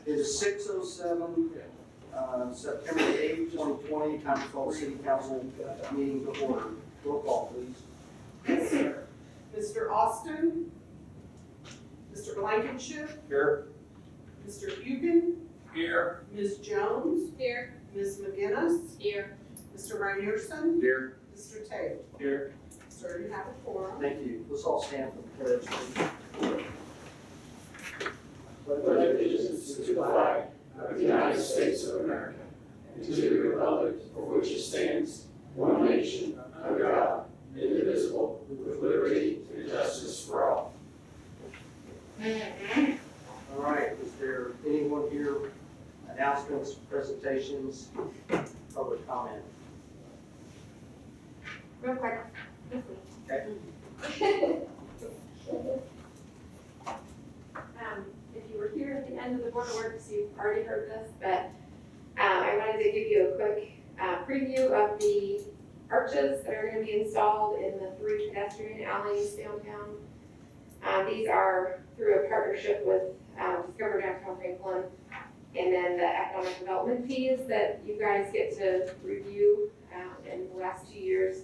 is 6:07, September 8th, 2020, time to call city council meeting to order. Roll call, please. Yes, sir. Mr. Austin? Mr. Blankenship? Here. Mr. Hugan? Here. Ms. Jones? Here. Ms. McGinnis? Here. Mr. Reinierson? Here. Mr. Taylor? Here. Sir, you have a forum. Thank you. Let's all stand for the pledge, please. Pledge allegiance to the flag of the United States of America and to the republic for which it stands, one nation, under God, indivisible, with liberty and justice for all. All right, is there anyone here, announcements, presentations, public comment? Real quick. Okay. If you were here at the end of the Board of Works, you've already heard this, but I wanted to give you a quick preview of the arches that are going to be installed in the 3 pedestrian alleys downtown. These are through a partnership with Discover Downtown Franklin, and then the economic development fees that you guys get to review in the last 2 years.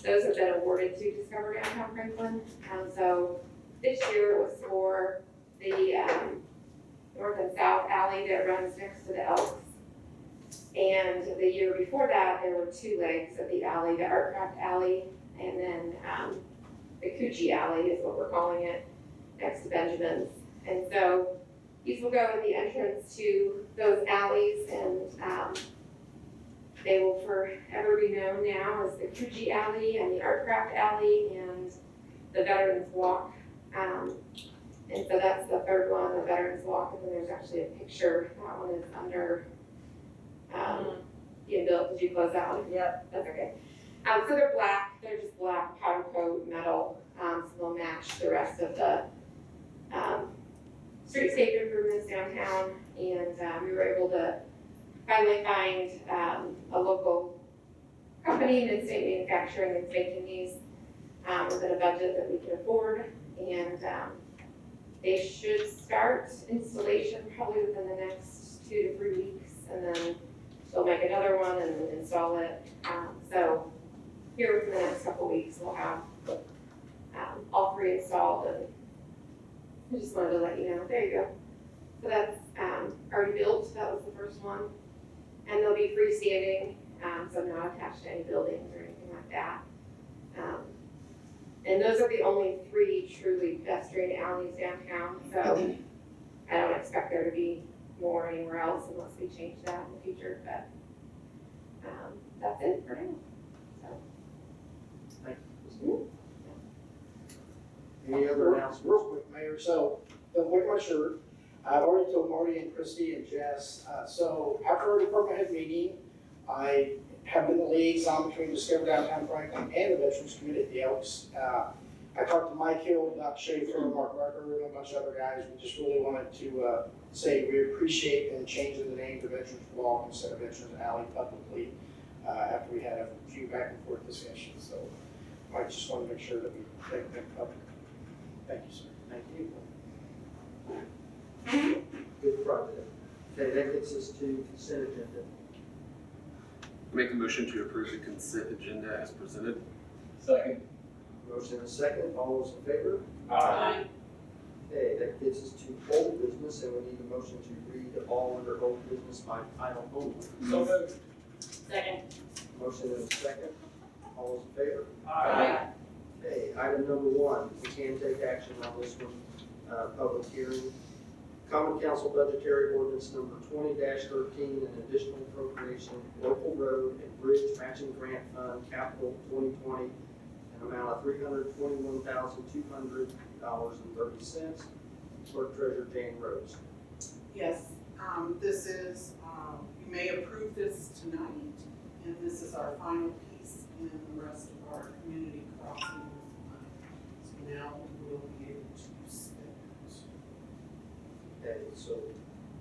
Those have been awarded to Discover Downtown Franklin. So this year it was for the north and south alley that runs next to the Elks. And the year before that, there were 2 legs of the alley, the Artcraft Alley, and then the Coochie Alley is what we're calling it, next to Benjamin's. And so these will go at the entrance to those alleys, and they will forever be known now as the Coochie Alley and the Artcraft Alley and the Veterans Walk. And so that's the third one, the Veterans Walk, and then there's actually a picture. That one is under being built. Did you close that one? Yep. That's okay. So they're black. They're just black powder coat metal. So they'll match the rest of the streetscape improvements downtown. And we were able to finally find a local company, Mid-State Manufacturing, that's making these within a budget that we can afford. And they should start installation probably within the next 2 to 3 weeks, and then they'll make another one and then install it. So here within the next couple weeks, we'll have all 3 installed, and I just wanted to let you know. There you go. So that's already built. That was the first one. And they'll be freestanding, so not attached to any buildings or anything like that. And those are the only 3 truly pedestrian alleys downtown, so I don't expect there to be more anywhere else unless we change that in the future, but that's it for now. So. Thank you. Any other announcements? Real quick, Mayor, so don't wear my shirt. I've already told Marty and Christy and Jess, so after our department head meeting, I have been the liaison between Discover Downtown Franklin and the Veterans Committee at the Elks. I talked to Mike Hill, Dr. Schaefer, Mark Rucker, and a bunch of other guys. We just really wanted to say we appreciate them changing the name to Veterans Walk instead of Veterans Alley publicly after we had a few back and forth discussions. So I just want to make sure that we thank them publicly. Thank you, sir. Thank you. Good project. Okay, that gets us to consent agenda. Make a motion to approve the consent agenda as presented. Second. Motion and a second. All those in favor? Aye. Okay, that gets us to old business, and we need a motion to read all under old business by title only. So moved. Second. Motion and a second. All those in favor? Aye. Okay, item number 1, we can take action on this one, public hearing. Common Council Budgetary Ordinance number 20-13, an additional appropriation, local road and bridge matching grant fund, capital 2020, an amount of $321,200.30. Clerk Treasurer Jane Rose. Yes, this is, you may approve this tonight, and this is our final piece in the rest of our community crossing. So now we'll be able to spend. Okay, so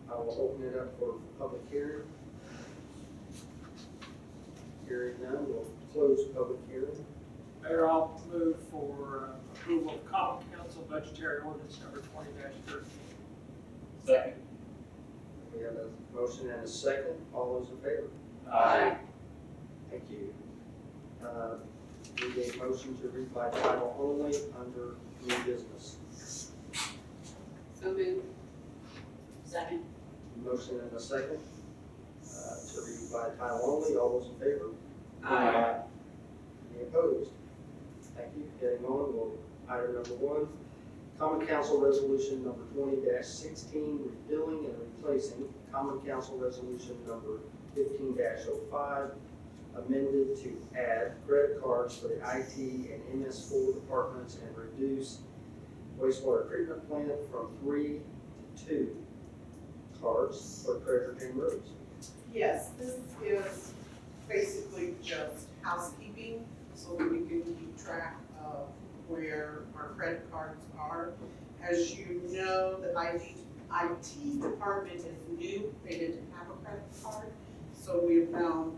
I will open it up for public hearing. Hearing none, we'll close public hearing. Mayor, I'll move for approval of Common Council Budgetary Ordinance number 20-13. Second. Motion and a second. All those in favor? Aye. Thank you. Need a motion to read by title only under new business. So moved. Second. Motion and a second to read by title only. All those in favor? Aye. Any opposed? Thank you. Getting on, item number 1, Common Council Resolution number 20-16, repealing and replacing Common Council Resolution number 15-05, amended to add credit cards for the IT and MS4 departments and reduce wastewater treatment plant from 3 to 2 cards for Treasure County roads. Yes, this is basically just housekeeping, so that we can keep track of where our credit cards are. As you know, the IT department is new, they didn't have a credit card, so we've now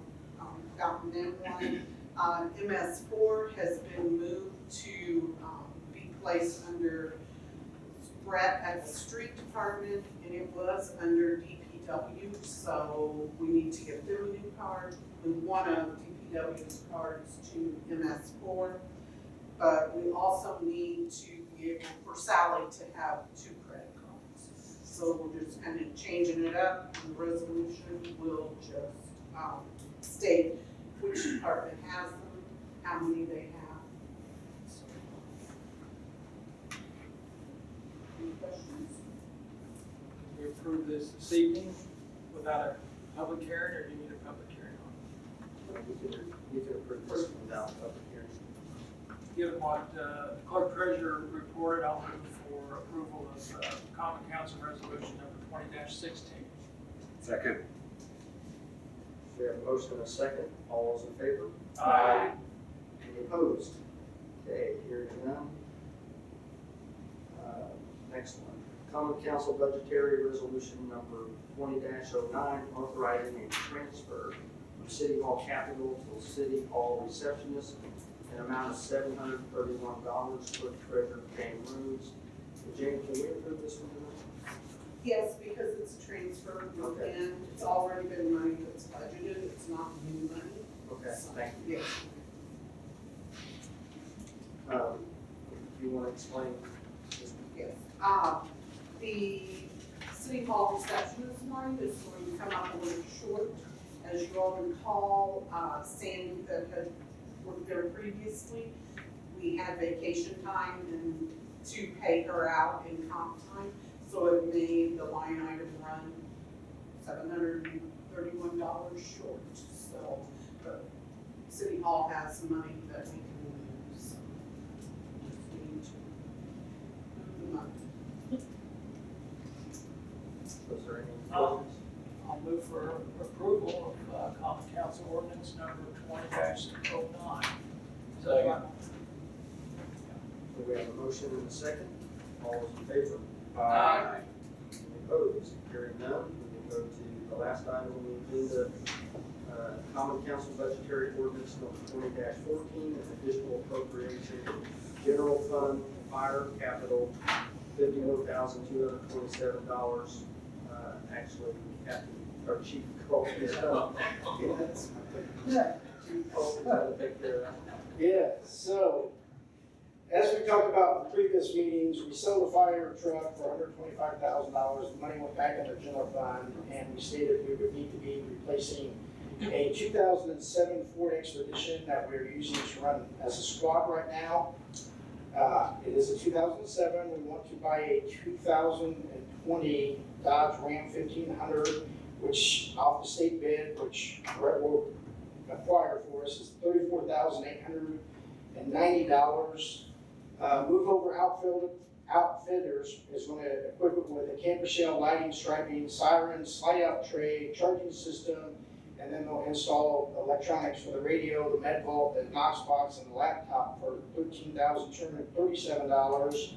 gotten them one. MS4 has been moved to be placed under Brett at the street department, and it was under DPW, so we need to get them a new card. We want one of DPW's cards to MS4, but we also need to be able for Sally to have 2 credit cards. So we're just kind of changing it up, and the resolution will just state which department has them, how many they have. So, any questions? We approve this evening without a public hearing, or do you need a public hearing on You can approve this without public hearing. it? Given what the clerk treasurer reported, I'll move for approval of Common Council Resolution number 20-16. Second. We have a motion and a second. All those in favor? Aye. Any opposed? Okay, hearing none. Next one, Common Council Budgetary Resolution number 20-09, authorizing a transfer from City Hall Capital to City Hall Receptionist, an amount of $731 for Treasure County roads. Jane, can we approve this one tonight? Yes, because it's a transfer, Okay. and it's already been money that's budgeted, it's not new money. Okay, So, thank you. yes. Do you want to explain this? Yes. The City Hall receptionist line is going to come up a little short. As you all recall, Sandy that had worked there previously, we had vacation time and to pay her out in comp time. So it made the line item run $731 short. So the City Hall has money that we can use. So just need to move the money. Was there any Oh. questions? I'll move for approval of Common Council Ordinance number 20-09. Second. We have a motion and a second. All those in favor? Aye. Any opposed? Hearing none, we will go to the last item on the agenda, Common Council Budgetary Ordinance number 20-14, an additional appropriation, general fund, fire capital, $51,227. Actually, our chief called this up. Chief called me to take care of that. Yeah, so, as we talked about in previous meetings, we sold a fire truck for $125,000. The money went back in the general fund, and we stated we would need to be replacing a 2007 Ford Expedition that we're using to run as a squad right now. It is a 2007. We want to buy a 2020 Dodge Ram 1500, which off the state bid, which Brett will acquire for us, is $34,890. Move Over Outfitters is going to equip it with a camper shell, lighting, striping, sirens, slide out tray, charging system, and then they'll install electronics for the radio, the med vault, the Knox box, and the laptop for $13,237.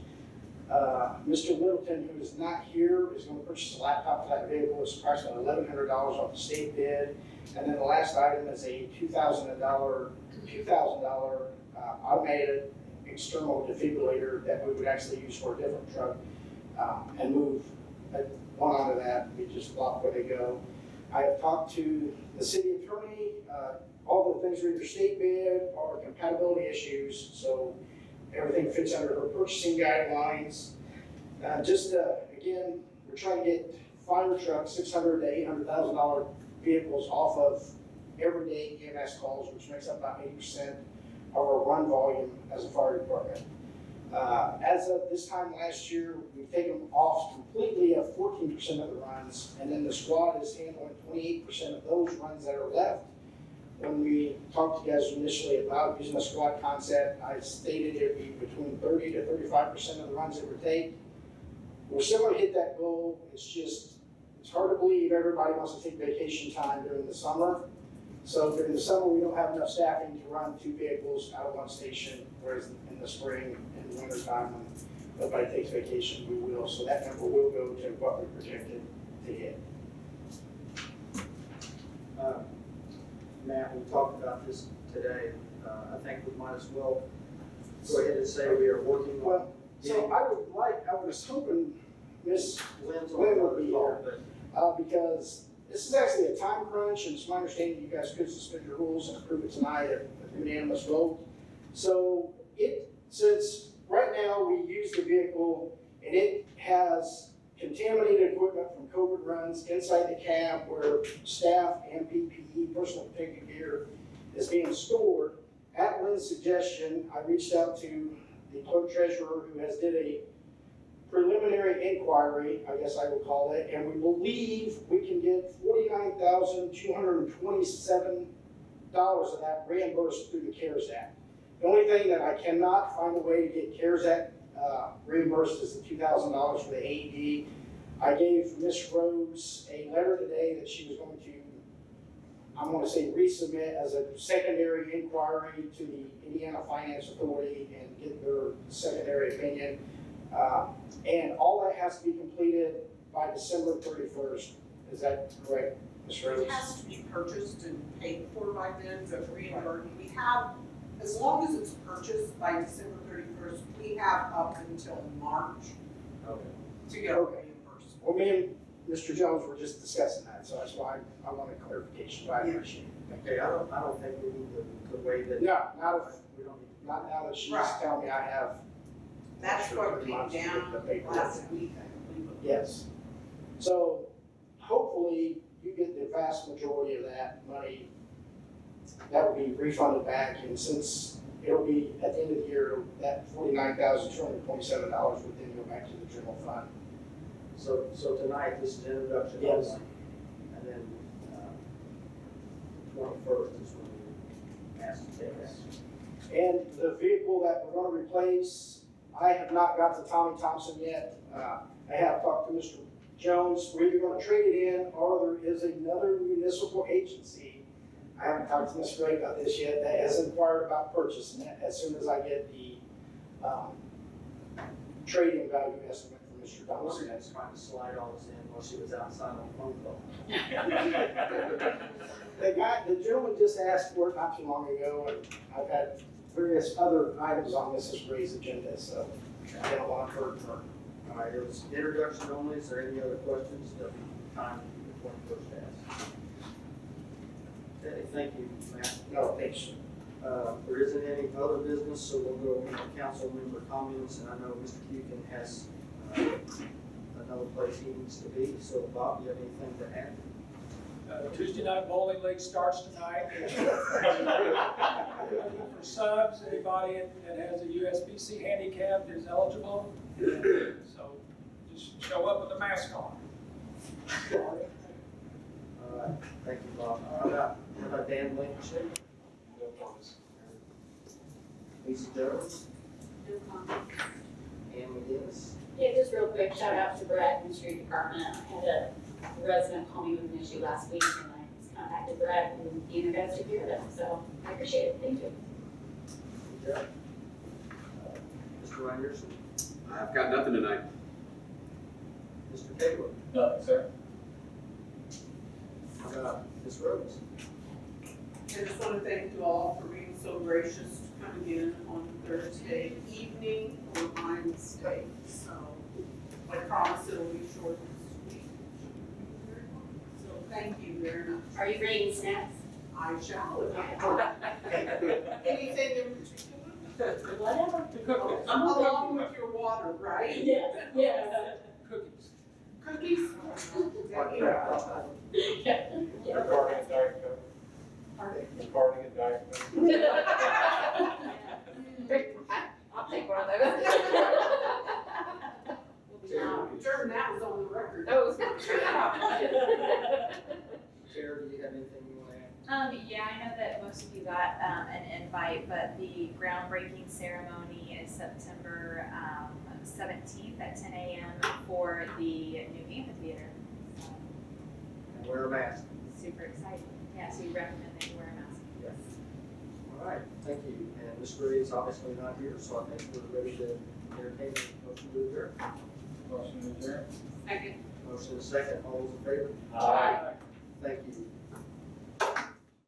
Mr. Littleton, who is not here, is going to purchase a laptop for that vehicle. It's approximately $1,100 off the state bid. And then the last item is a $2,000 automated external defibrillator that we would actually use for a different truck and move one onto that, we just block where they go. I have talked to the city attorney, all the things are either state bid or compatibility issues, so everything fits under her purchasing guidelines. Again, we're trying to get fire trucks, $600,000 to $800,000 vehicles off of everyday EMS calls, which makes up about 80% of our run volume as a fire department. As of this time last year, we've taken off completely of 14% of the runs, and then the squad is handling 28% of those runs that are left. When we talked to you guys initially about using a squad concept, I stated it'd be between 30 to 35% of the runs that we take. We're still gonna hit that goal. It's hard to believe everybody wants to take vacation time during the summer. So during the summer, we don't have enough staffing to run 2 vehicles out of one station, whereas in the spring and winter time, when nobody takes vacation, we will. So that number will go to what we projected to hit. Matt, we talked about this today. I think we might as well go ahead and say we are working on. Well, so I was hoping Miss Lynn's on Lynn the would be call, here. but Because this is actually a time crunch, and it's my understanding you guys could suspend your rules and approve it tonight at a unanimous vote. So since right now we use the vehicle and it has contaminated equipment from COVID runs inside the cab where staff and PPE, personal protective gear, is being stored, at Lynn's suggestion, I reached out to the clerk treasurer who has did a preliminary inquiry, I guess I would call it, and we believe we can get $49,227 of that reimbursed through the CARES Act. The only thing that I cannot find a way to get CARES Act reimbursed is the $2,000 for the AED. I gave Ms. Rhodes a letter today that she was going to, I'm going to say, resubmit as a secondary inquiry to the Indiana Finance Authority and get their secondary opinion. And all that has to be completed by December 31st. Is that correct, Ms. Rhodes? It has to be purchased and paid for by then, but reimbursed. We have, as long as it's purchased by December 31st, we have up until March to get Okay. reimbursed. Well, me and Mr. Jones were just discussing that, so that's why I wanted clarification, but I appreciate it. okay, I don't think we need to waive it. No, not We don't need not now that she's Right. telling me I have. That's Sure, what 3 came months to get down the paperwork. last week, I believe. Yes. So hopefully you get the vast majority of that money. That will be refunded back, and since it'll be at the end of the year, that $49,227 would then go back to the general fund. So tonight, this is introduction Yes. only. And then, 21st is when we ask to take action. And the vehicle that we're gonna replace, I have not got to Tommy Thompson yet. I have talked to Mr. Jones, we're either gonna trade it in, or there is another municipal agency. I haven't talked to Ms. Gray about this yet, that has inquired about purchasing it as soon as I get the, trading value estimate from Mr. Thompson. That's trying to slide all this in while she was outside on the phone call. The gentleman just asked for it not too long ago, and I've had various other items on Mrs. Gray's agenda, so I don't want to hurt her. All right, it was introduction only. Is there any other questions? There'll be time for the 21st to ask. Okay, thank you, Matt. No, thanks. There isn't any other business, so we'll go over to council member comments, and I know Mr. Cukin has another place he needs to be. So Bob, do you have anything to add? Tuesday night bowling league starts tonight. Looking for subs, anybody that has a USBC handicap is eligible. So just show up with a mask on. All right, thank you, Bob. How about Dan Blankenship? Lisa Jones? No comment. Ann McGinnis? Yeah, just real quick, shout out to Brett in the street department. I had a resident call me with an issue last week, and I just contacted Brett, and he and the guys took care of it, so I appreciate it, thank you. Good job. Mr. Reinerson? I've got nothing tonight. Mr. Taylor? Nothing, sir. How about Ms. Rhodes? I just want to thank you all for being so gracious to coming in on Thursday evening for my mistake. So I promise it'll be short and sweet. Thank you very much. Are you bringing snacks? I shall if I anything in particular? Whatever. Along with your water, right? Yes, yes. Cookies. Cookies? Regarding a Diet Coke. Pardon? Regarding a Diet Coke. I'll take one of those. Sure, that was on the record. Those. Tara, do you have anything you want to add? Yeah, I know that most of you got, an invite, but the groundbreaking ceremony is September, 17th at 10 a.m. for the new amphitheater. So, And wear a mask. super exciting. Yeah, so you recommend that you wear a mask. Yes. All right, thank you. And Ms. Gray is obviously not here, so I think we're ready to entertain a motion to adjourn. Motion adjourned. Second. Motion is second. All those in favor? Aye. Thank you.